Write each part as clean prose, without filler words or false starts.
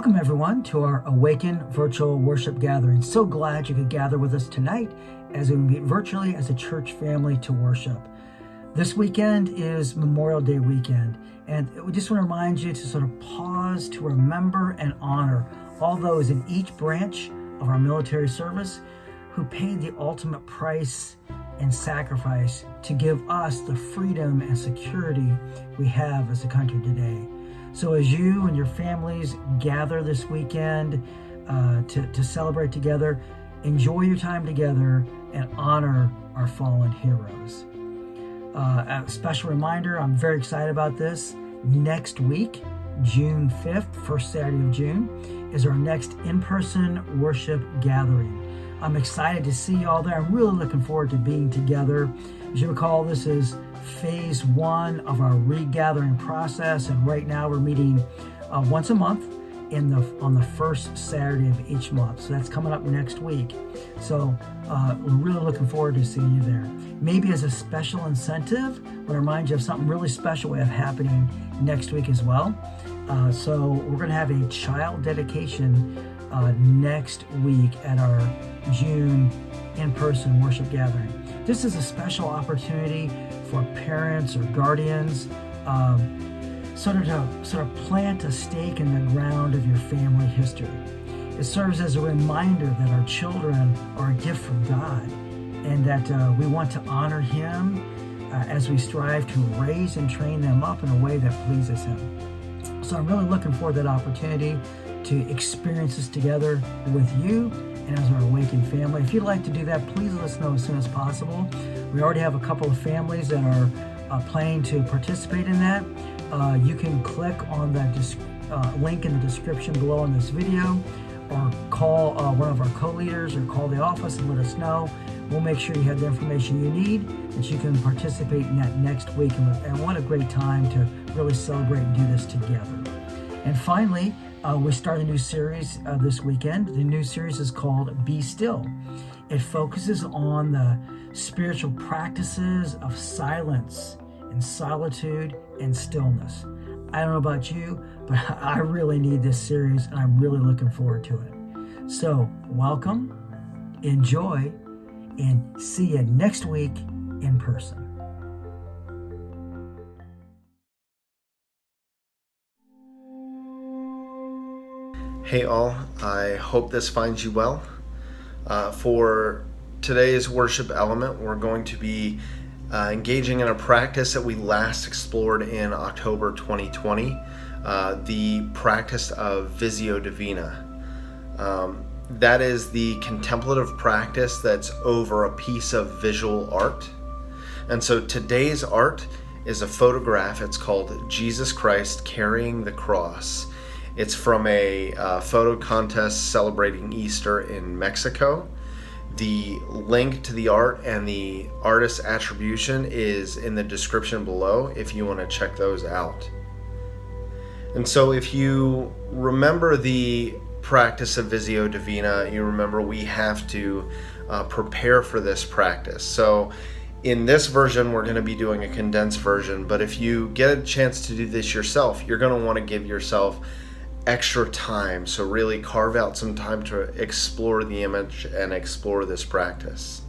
Welcome everyone to our Awaken virtual worship gathering. So glad you could gather with us tonight as we meet virtually as a church family to worship. This weekend is Memorial Day weekend, and we just want to remind you to sort of pause to remember and honor all those in each branch of our military service who paid the ultimate price and sacrifice to give us the freedom and security we have as a country today. So as you and your families gather this weekend to celebrate together, enjoy your time together and honor our fallen heroes. A special reminder, I'm very excited about this. Next week, June 5th, first Saturday of June, is our next in-person worship gathering. I'm excited to see you all there. I'm really looking forward to being together. As you recall, this is phase one of our regathering process, and right now we're meeting once a month on the first Saturday of each month. So that's coming up next week. So we're really looking forward to seeing you there. Maybe as a special incentive, we'll remind you of something really special we have happening next week as well. So we're going to have a child dedication next week at our June in-person worship gathering. This is a special opportunity for parents or guardians sort of plant a stake in the ground of your family history. It serves as a reminder that our children are a gift from God and that we want to honor Him as we strive to raise and train them up in a way that pleases Him. So I'm really looking forward to that opportunity to experience this together with you and as our Awaken family. If you'd like to do that, please let us know as soon as possible. We already have a couple of families that are planning to participate in that. You can click on the link in the description below on this video, or call one of our co-leaders, or call the office and let us know. We'll make sure you have the information you need, that you can participate in that next week. And what a great time to really celebrate and do this together. And finally, we start a new series this weekend. The new series is called Be Still. It focuses on the spiritual practices of silence and solitude and stillness. I don't know about you, but I really need this series and I'm really looking forward to it. So welcome, enjoy, and see you next week in person. Hey all, I hope this finds you well. For today's worship element, we're going to be engaging in a practice that we last explored in October 2020, the practice of Visio Divina. That is the contemplative practice that's over a piece of visual art. And so today's art is a photograph. It's called Jesus Christ Carrying the Cross. It's from a photo contest celebrating Easter in Mexico. The link to the art and the artist's attribution is in the description below if you want to check those out. And so if you remember the practice of Visio Divina, you remember we have to prepare for this practice. So in this version, we're going to be doing a condensed version, but if you get a chance to do this yourself, you're going to want to give yourself extra time. So really carve out some time to explore the image and explore this practice.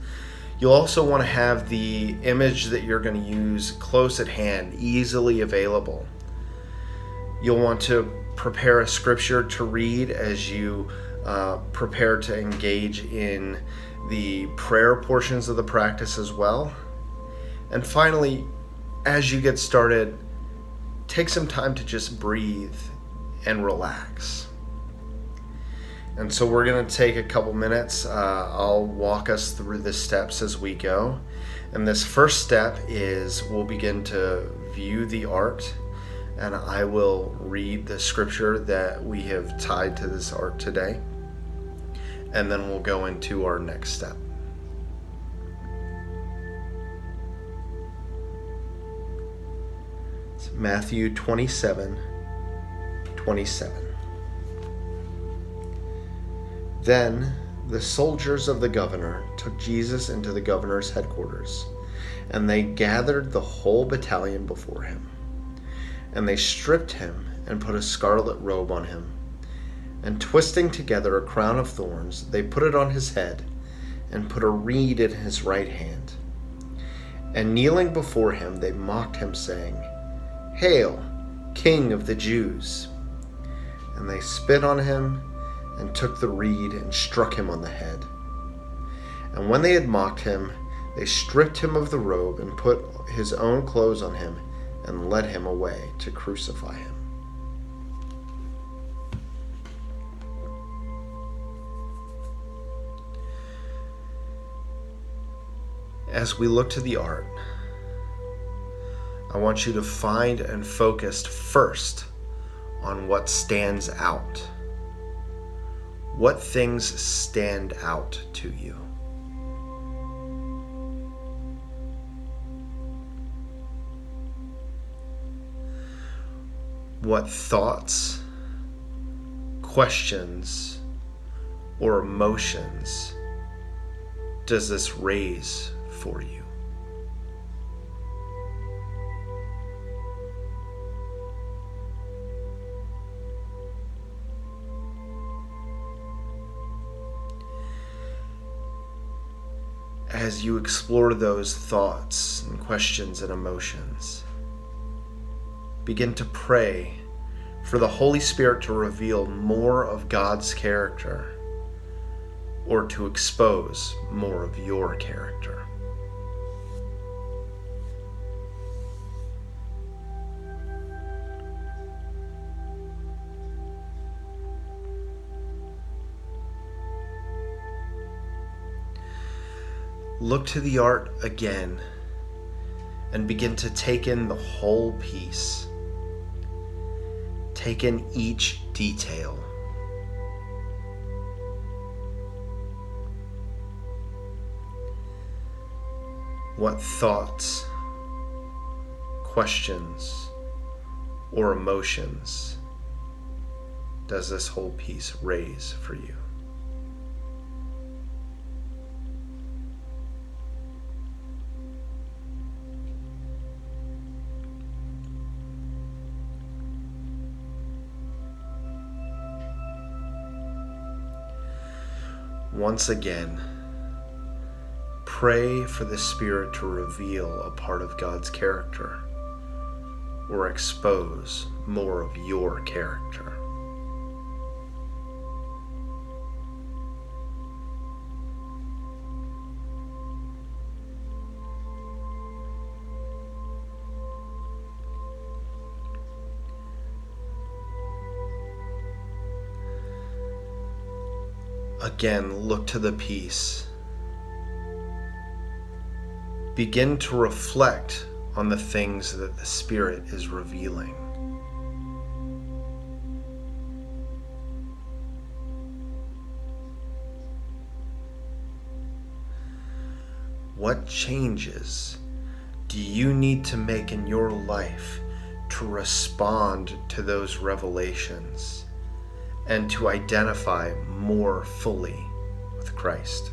You'll also want to have the image that you're going to use close at hand, easily available. You'll want to prepare a scripture to read as you prepare to engage in the prayer portions of the practice as well. And finally, as you get started, take some time to just breathe and relax. And so we're going to take a couple minutes. I'll walk us through the steps as we go. And this first step is we'll begin to view the art, and I will read the scripture that we have tied to this art today. And then we'll go into our next step. It's Matthew 27:27. Then the soldiers of the governor took Jesus into the governor's headquarters, and they gathered the whole battalion before him. And they stripped him and put a scarlet robe on him, And twisting together a crown of thorns, they put it on his head and put a reed in his right hand. And kneeling before him, they mocked him, saying, "Hail, King of the Jews!" And they spit on him and took the reed and struck him on the head. And when they had mocked him, they stripped him of the robe and put his own clothes on him and led him away to crucify him. As we look to the art, I want you to find and focus first on what stands out. What things stand out to you? What thoughts, questions, or emotions does this raise for you? As you explore those thoughts and questions and emotions, begin to pray for the Holy Spirit to reveal more of God's character or to expose more of your character. Look to the art again and begin to take in the whole piece. Take in each detail. What thoughts, questions, or emotions does this whole piece raise for you? Once again, pray for the Spirit to reveal a part of God's character or expose more of your character. Again, look to the piece. Begin to reflect on the things that the Spirit is revealing. What changes do you need to make in your life to respond to those revelations and to identify more fully with Christ?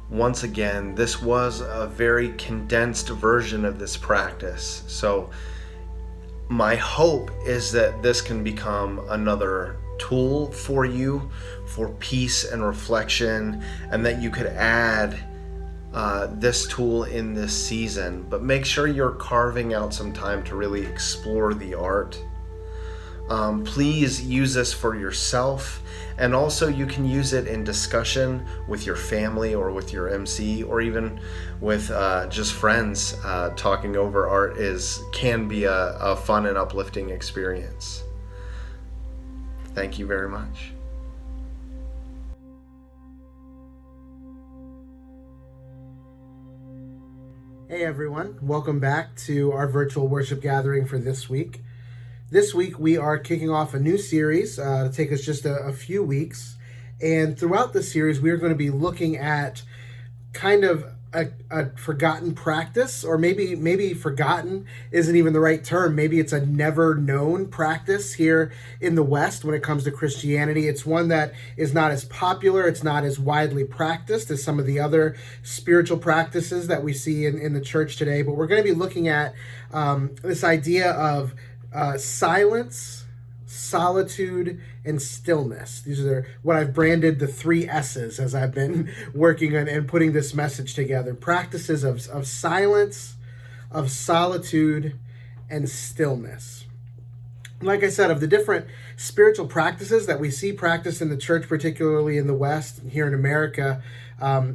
Once again, this was a very condensed version of this practice. So my hope is that this can become another tool for you for peace and reflection, and that you could add this tool in this season. But make sure you're carving out some time to really explore the art. Please use this for yourself, and also you can use it in discussion with your family or with your MC, or even with just friends. Talking over art can be a fun and uplifting experience. Thank you very much. Hey everyone, welcome back to our virtual worship gathering for this week. This week we are kicking off a new series to take us just a few weeks. And throughout the series we are going to be looking at kind of a forgotten practice, or maybe forgotten isn't even the right term. Maybe it's a never known practice here in the West when it comes to Christianity. It's one that is not as popular, it's not as widely practiced as some of the other spiritual practices that we see in the church today. But we're going to be looking at this idea of silence, solitude, and stillness. These are what I've branded the 3 S's as I've been working on and putting this message together. Practices of silence, of solitude, and stillness. Like I said, of the different spiritual practices that we see practiced in the church, particularly in the West and here in America,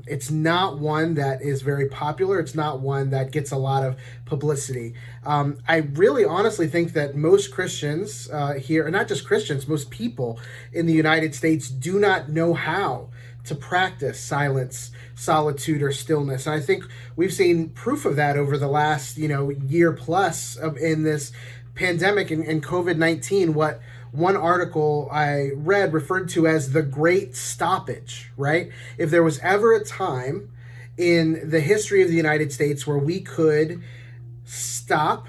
it's not one that is very popular. It's not one that gets a lot of publicity. I really honestly think that most Christians here, and not just Christians, most people in the United States do not know how to practice silence, solitude, or stillness. And I think we've seen proof of that over the last, year plus in this pandemic and COVID-19. What one article I read referred to as the Great Stoppage, right? If there was ever a time in the history of the United States where we could stop,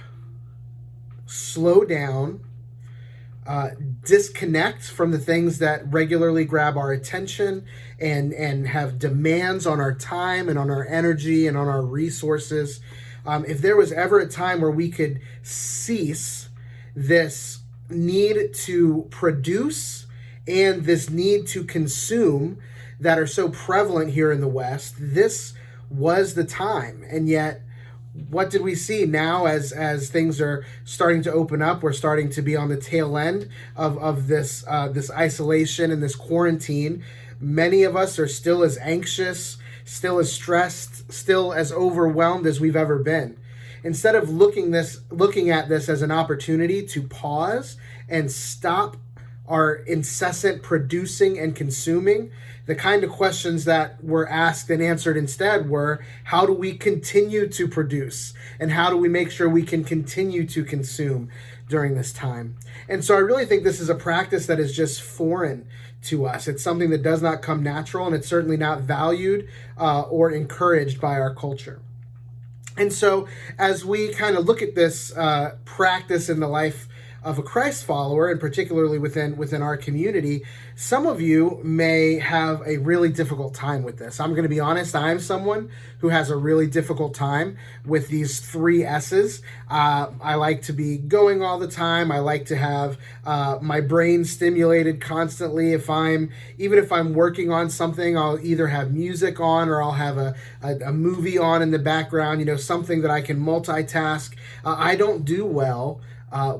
slow down, disconnect from the things that regularly grab our attention and have demands on our time and on our energy and on our resources, if there was ever a time where we could cease this need to produce and this need to consume that are so prevalent here in the West, this was the time. And yet, what did we see now as things are starting to open up? We're starting to be on the tail end of this isolation and this quarantine. Many of us are still as anxious, still as stressed, still as overwhelmed as we've ever been. Instead of looking at this as an opportunity to pause and stop our incessant producing and consuming, the kind of questions that were asked and answered instead were, how do we continue to produce? And how do we make sure we can continue to consume during this time? And so I really think this is a practice that is just foreign to us. It's something that does not come natural, and it's certainly not valued or encouraged by our culture. And so as we kind of look at this practice in the life of a Christ follower, and particularly within our community, some of you may have a really difficult time with this. I'm going to be honest, I'm someone who has a really difficult time with these 3 S's. I like to be going all the time. I like to have my brain stimulated constantly. Even if I'm working on something, I'll either have music on or I'll have a movie on in the background, something that I can multitask. I don't do well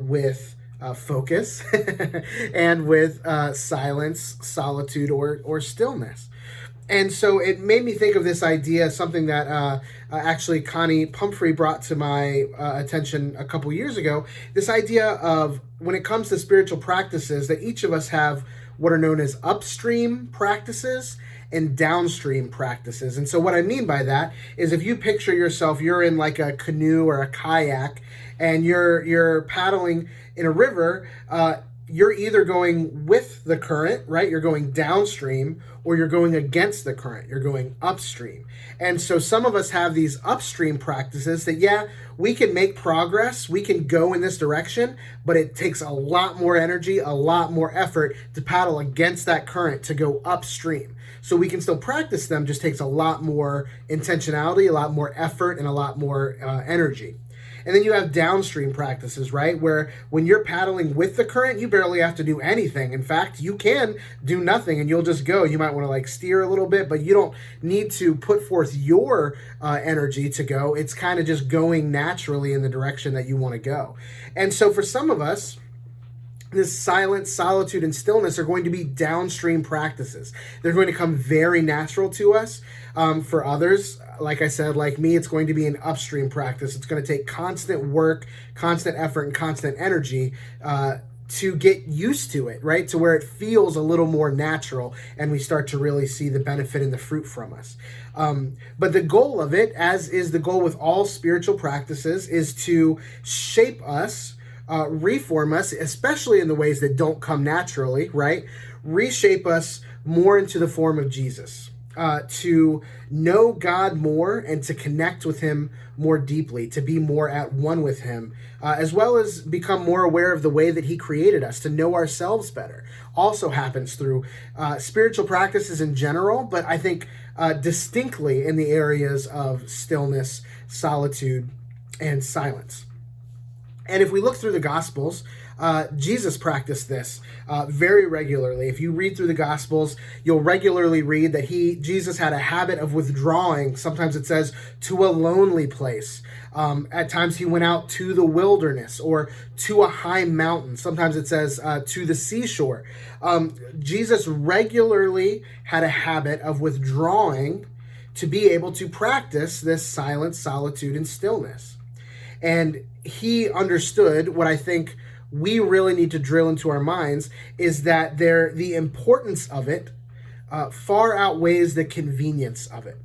with focus and with silence, solitude, or stillness. And so it made me think of this idea, something that actually Connie Pumphrey brought to my attention a couple years ago, this idea of when it comes to spiritual practices, that each of us have what are known as upstream practices and downstream practices. And so what I mean by that is, if you picture yourself, you're in like a canoe or a kayak and you're paddling in a river, you're either going with the current, right? You're going downstream, or you're going against the current. You're going upstream. And so some of us have these upstream practices that, we can make progress, we can go in this direction, but it takes a lot more energy, a lot more effort to paddle against that current to go upstream. So we can still practice them, just takes a lot more intentionality, a lot more effort, and a lot more energy. And then you have downstream practices, right? Where when you're paddling with the current, you barely have to do anything. In fact, you can do nothing and you'll just go. You might want to steer a little bit, but you don't need to put forth your energy to go. It's kind of just going naturally in the direction that you want to go. And so for some of us, this silence, solitude, and stillness are going to be downstream practices. They're going to come very natural to us. For others, like I said, like me, it's going to be an upstream practice. It's going to take constant work, constant effort, and constant energy to get used to it, right? To where it feels a little more natural and we start to really see the benefit and the fruit from us. But the goal of it, as is the goal with all spiritual practices, is to shape us, reform us, especially in the ways that don't come naturally, right? Reshape us more into the form of Jesus. to know God more and to connect with him more deeply, to be more at one with him, as well as become more aware of the way that he created us, to know ourselves better. Also happens through spiritual practices in general, but I think distinctly in the areas of stillness, solitude, and silence. And if we look through the Gospels, Jesus practiced this very regularly. If you read through the Gospels, you'll regularly read that Jesus had a habit of withdrawing. Sometimes it says to a lonely place. At times he went out to the wilderness or to a high mountain. Sometimes it says to the seashore. Jesus regularly had a habit of withdrawing to be able to practice this silence, solitude, and stillness. And he understood what I think we really need to drill into our minds is that the importance of it far outweighs the convenience of it.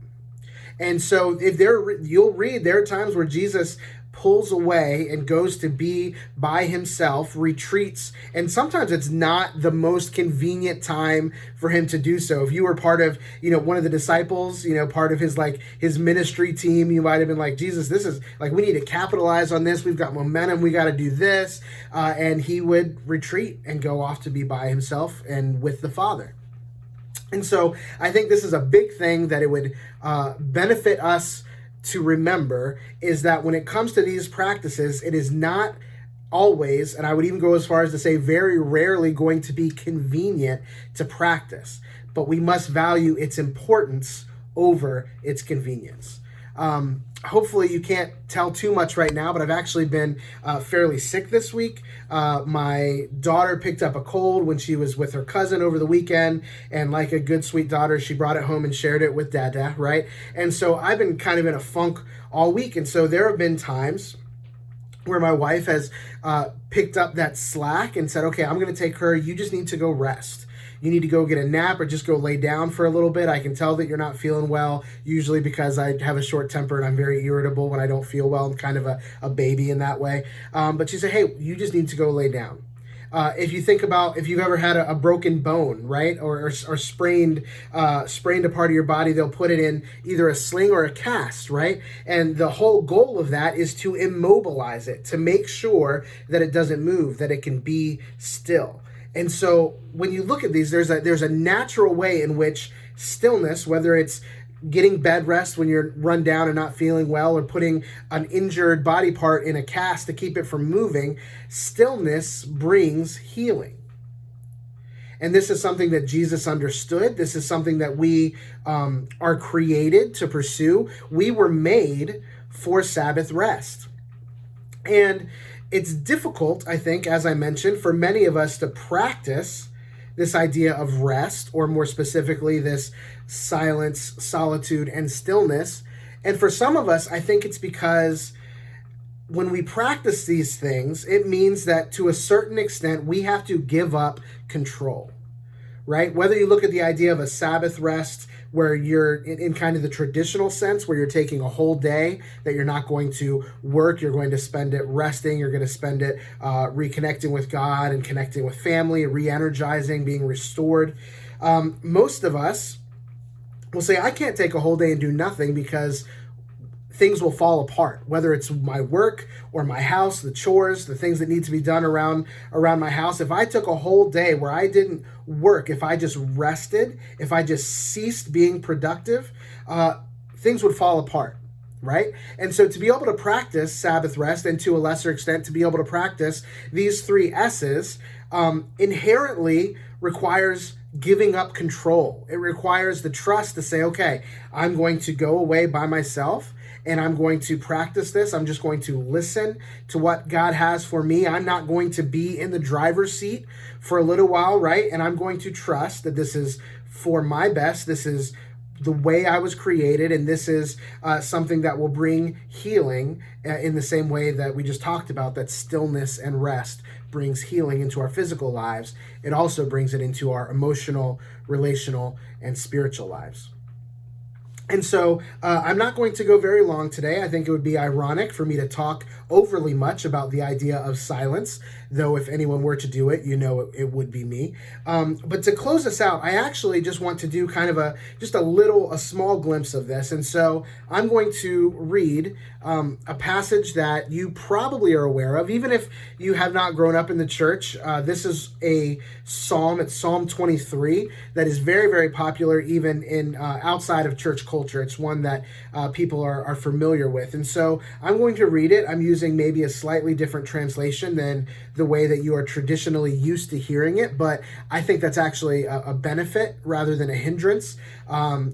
And so you'll read there are times where Jesus pulls away and goes to be by himself, retreats, and sometimes it's not the most convenient time for him to do so. If you were part of, one of the disciples, part of his ministry team, you might have been like, Jesus, this is we need to capitalize on this. We've got momentum. We got to do this. And he would retreat and go off to be by himself and with the Father. And so I think this is a big thing that it would benefit us to remember, is that when it comes to these practices, it is not always, and I would even go as far as to say very rarely, going to be convenient to practice. But we must value its importance over its convenience. Hopefully you can't tell too much right now, but I've actually been fairly sick this week. My daughter picked up a cold when she was with her cousin over the weekend, and like a good sweet daughter, she brought it home and shared it with Dada, right? And so I've been kind of in a funk all week, and so there have been times where my wife has picked up that slack and said, okay, I'm going to take her, you just need to go rest. You need to go get a nap or just go lay down for a little bit. I can tell that you're not feeling well, usually because I have a short temper and I'm very irritable when I don't feel well. I'm kind of a baby in that way. But she said, hey, you just need to go lay down. If you think about if you've ever had a broken bone, right, or sprained a part of your body, they'll put it in either a sling or a cast, right? And the whole goal of that is to immobilize it, to make sure that it doesn't move, that it can be still. And so when you look at these, there's a natural way in which stillness, whether it's getting bed rest when you're run down and not feeling well, or putting an injured body part in a cast to keep it from moving, stillness brings healing. And this is something that Jesus understood. This is something that we are created to pursue. We were made for Sabbath rest. And it's difficult, I think, as I mentioned, for many of us to practice this idea of rest, or more specifically, this silence, solitude, and stillness. And for some of us, I think it's because when we practice these things, it means that to a certain extent, we have to give up control, right? Whether you look at the idea of a Sabbath rest, where you're in kind of the traditional sense, where you're taking a whole day that you're not going to work, you're going to spend it resting, you're going to spend it reconnecting with God and connecting with family, re-energizing, being restored. Most of us will say, I can't take a whole day and do nothing because things will fall apart, whether it's my work or my house, the chores, the things that need to be done around my house. If I took a whole day where I didn't work, if I just rested, if I just ceased being productive, things would fall apart, right? And so to be able to practice Sabbath rest, and to a lesser extent to be able to practice these three S's, inherently requires giving up control. It requires the trust to say, okay, I'm going to go away by myself and I'm going to practice this. I'm just going to listen to what God has for me. I'm not going to be in the driver's seat for a little while, right? And I'm going to trust that this is for my best. This is the way I was created, and this is something that will bring healing in the same way that we just talked about, that stillness and rest brings healing into our physical lives. It also brings it into our emotional, relational, and spiritual lives. And so I'm not going to go very long today. I think it would be ironic for me to talk overly much about the idea of silence, though if anyone were to do it, it would be me. But to close this out, I actually just want to do kind of a small glimpse of this. And so I'm going to read a passage that you probably are aware of, even if you have not grown up in the church. This is a psalm. It's Psalm 23 that is very, very popular even in outside of church culture. It's one that people are familiar with. And so I'm going to read it. I'm using maybe a slightly different translation than the way that you are traditionally used to hearing it, but I think that's actually a benefit rather than a hindrance.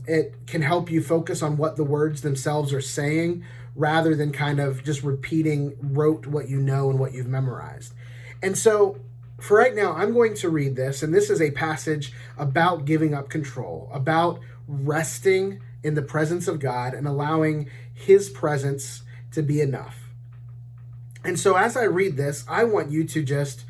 It can help you focus on what the words themselves are saying rather than kind of just repeating rote what you know and what you've memorized. And so for right now, I'm going to read this, and this is a passage about giving up control, about resting in the presence of God and allowing His presence to be enough. And so as I read this, I want you to just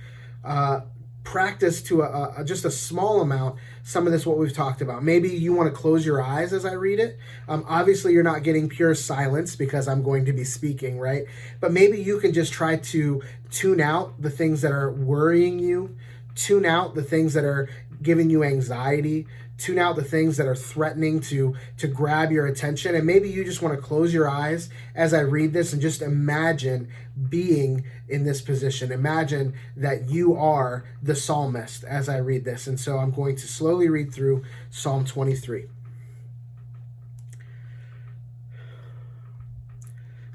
practice to just a small amount some of this what we've talked about. Maybe you want to close your eyes as I read it. Obviously, you're not getting pure silence because I'm going to be speaking, right? But maybe you can just try to tune out the things that are worrying you, tune out the things that are giving you anxiety, tune out the things that are threatening to grab your attention. And maybe you just want to close your eyes as I read this and just imagine being in this position. Imagine that you are the psalmist as I read this. And so I'm going to slowly read through Psalm 23.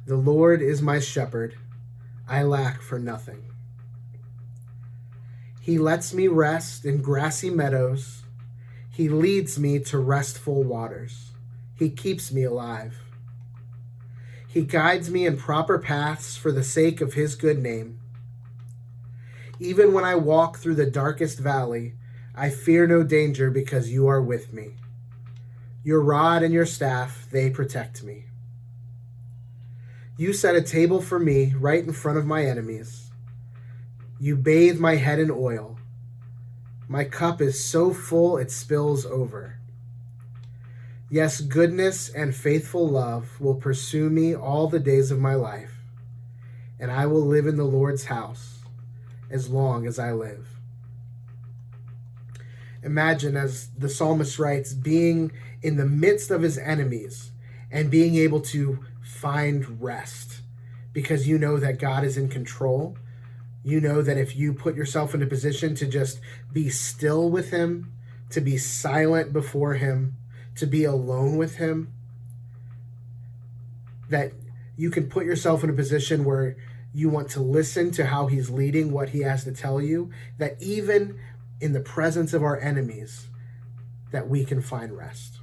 The Lord is my shepherd. I lack for nothing. He lets me rest in grassy meadows. He leads me to restful waters. He keeps me alive. He guides me in proper paths for the sake of His good name. Even when I walk through the darkest valley, I fear no danger because you are with me. Your rod and your staff, they protect me. You set a table for me right in front of my enemies. You bathe my head in oil. My cup is so full it spills over. Yes, goodness and faithful love will pursue me all the days of my life, and I will live in the Lord's house as long as I live. Imagine, as the psalmist writes, being in the midst of his enemies and being able to find rest because you know that God is in control. You know that if you put yourself in a position to just be still with Him, to be silent before Him, to be alone with Him, that you can put yourself in a position where you want to listen to how He's leading, what He has to tell you, that even in the presence of our enemies, that we can find rest.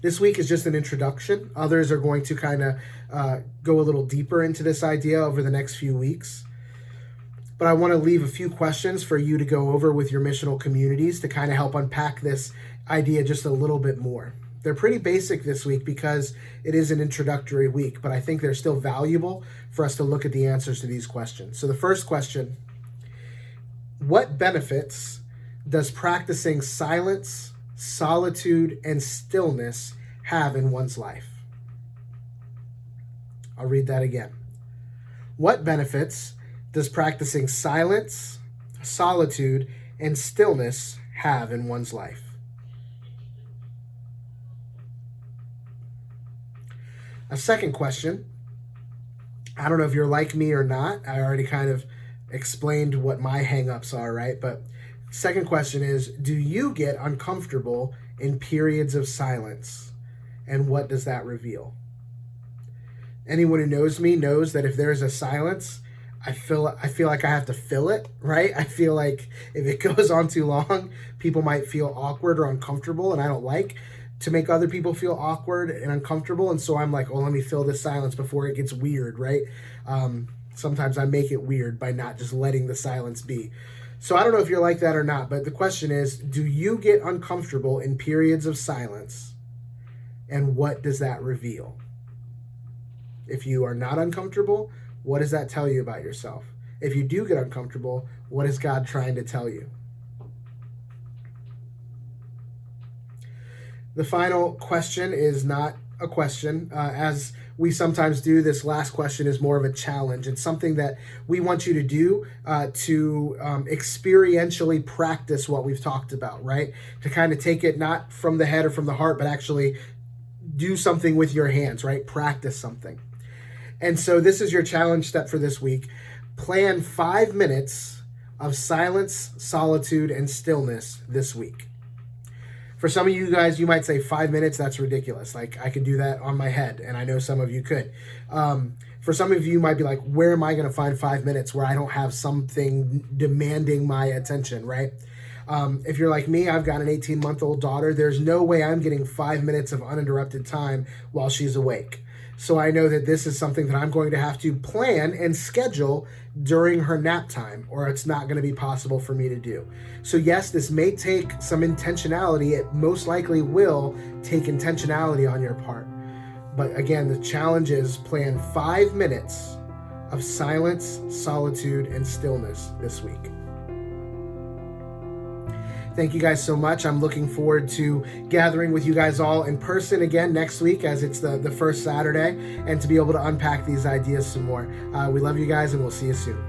This week is just an introduction. Others are going to kind of go a little deeper into this idea over the next few weeks. But I want to leave a few questions for you to go over with your missional communities to kind of help unpack this idea just a little bit more. They're pretty basic this week because it is an introductory week, but I think they're still valuable for us to look at the answers to these questions. So the first question: what benefits does practicing silence, solitude, and stillness have in one's life? I'll read that again. What benefits does practicing silence, solitude, and stillness have in one's life? A second question. I don't know if you're like me or not. I already kind of explained what my hang-ups are, right? But second question is, do you get uncomfortable in periods of silence? And what does that reveal? Anyone who knows me knows that if there's a silence, I feel like I have to fill it, right? I feel like if it goes on too long, people might feel awkward or uncomfortable, and I don't like to make other people feel awkward and uncomfortable. And so I'm like, oh, let me fill this silence before it gets weird, right? Sometimes I make it weird by not just letting the silence be. So I don't know if you're like that or not, but the question is, do you get uncomfortable in periods of silence? And what does that reveal? If you are not uncomfortable, what does that tell you about yourself? If you do get uncomfortable, what is God trying to tell you? The final question is not a question. As we sometimes do, this last question is more of a challenge. It's something that we want you to do to experientially practice what we've talked about, right? To kind of take it not from the head or from the heart, but actually do something with your hands, right? Practice something. And so this is your challenge step for this week. Plan 5 minutes of silence, solitude, and stillness this week. For some of you guys, you might say 5 minutes, that's ridiculous. Like, I could do that on my head, and I know some of you could. For some of you, might be like, where am I going to find 5 minutes where I don't have something demanding my attention, right? If you're like me, I've got an 18-month-old daughter. There's no way I'm getting 5 minutes of uninterrupted time while she's awake. So I know that this is something that I'm going to have to plan and schedule during her nap time, or it's not going to be possible for me to do. So yes, this may take some intentionality. It most likely will take intentionality on your part. But again, the challenge is plan 5 minutes of silence, solitude, and stillness this week. Thank you guys so much. I'm looking forward to gathering with you guys all in person again next week, as it's the first Saturday, and to be able to unpack these ideas some more. We love you guys, and we'll see you soon.